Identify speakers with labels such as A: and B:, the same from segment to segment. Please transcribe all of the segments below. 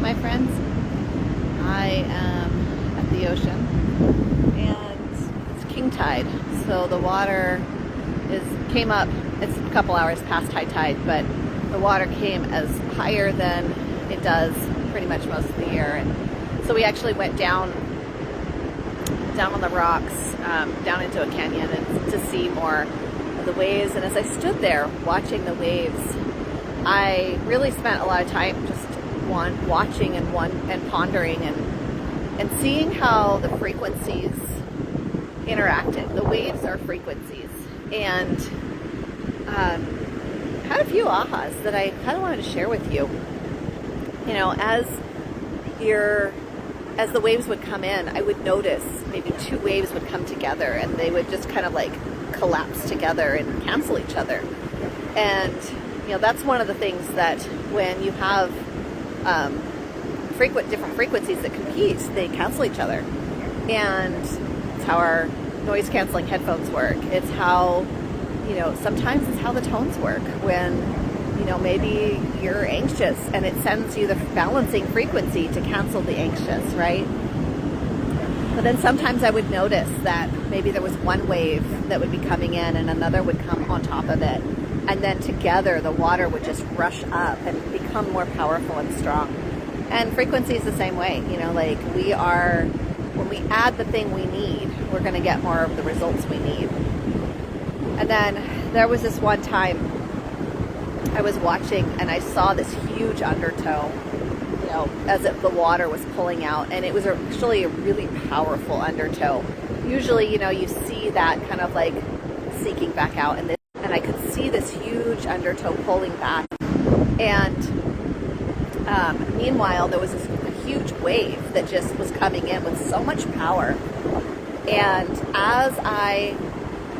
A: my friends. I am at the ocean and it's king tide, so the water came up. It's a couple hours past high tide, but the water came as higher than it does pretty much most of the year. And so we actually went down on the rocks, down into a canyon, and to see more of the waves. And as I stood there watching the waves, I really spent a lot of time just watching and pondering and seeing how the frequencies interacted. The waves are frequencies, and had a few ahas that I kind of wanted to share with you. You know, as the waves would come in, I would notice maybe two waves would come together and they would just kind of like collapse together and cancel each other. And you know, that's one of the things that when you have different frequencies that compete, they cancel each other. And it's how our noise canceling headphones work. It's how, you know, sometimes it's how the tones work when, you know, maybe you're anxious and it sends you the balancing frequency to cancel the anxious, right? But then sometimes I would notice that maybe there was one wave that would be coming in and another would come on top of it. And then together the water would just rush up and become more powerful and strong. And frequency is the same way. You know, like when we add the thing we need, we're going to get more of the results we need. And then there was this one time I was watching and I saw this huge undertow, you know, as if the water was pulling out. And it was actually a really powerful undertow. Usually, you know, you see that kind of like seeking back out, and I could see this huge undertow pulling back. And meanwhile, there was this huge wave that just was coming in with so much power. And as I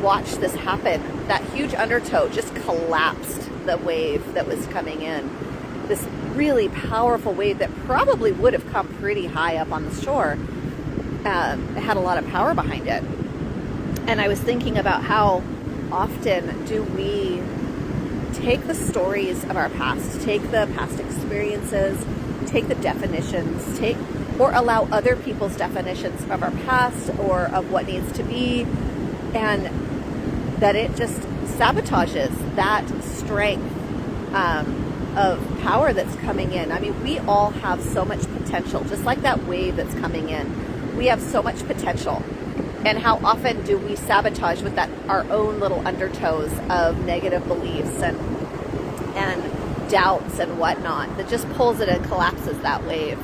A: watched this happen, that huge undertow just collapsed the wave that was coming in. This really powerful wave that probably would have come pretty high up on the shore. It had a lot of power behind it. And I was thinking about how often do we take the stories of our past, take the past experiences, take the definitions, or allow other people's definitions of our past or of what needs to be, and that it just sabotages that strength of power that's coming in. I mean, we all have so much potential, just like that wave that's coming in. We have so much potential. And how often do we sabotage with our own little undertows of negative beliefs and doubts and whatnot that just pulls it and collapses that wave.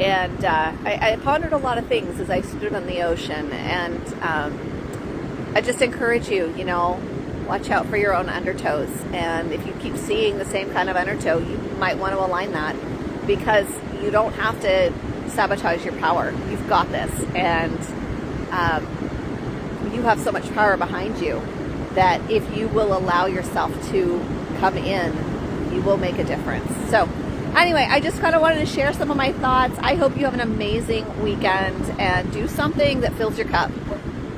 A: And I pondered a lot of things as I stood on the ocean, and I just encourage you, you know, watch out for your own undertows. And if you keep seeing the same kind of undertow, you might want to align that, because you don't have to sabotage your power. You've got this. And you have so much power behind you that if you will allow yourself to come in, you will make a difference. So anyway, I just kind of wanted to share some of my thoughts. I hope you have an amazing weekend and do something that fills your cup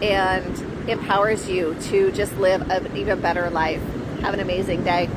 A: and empowers you to just live an even better life. Have an amazing day.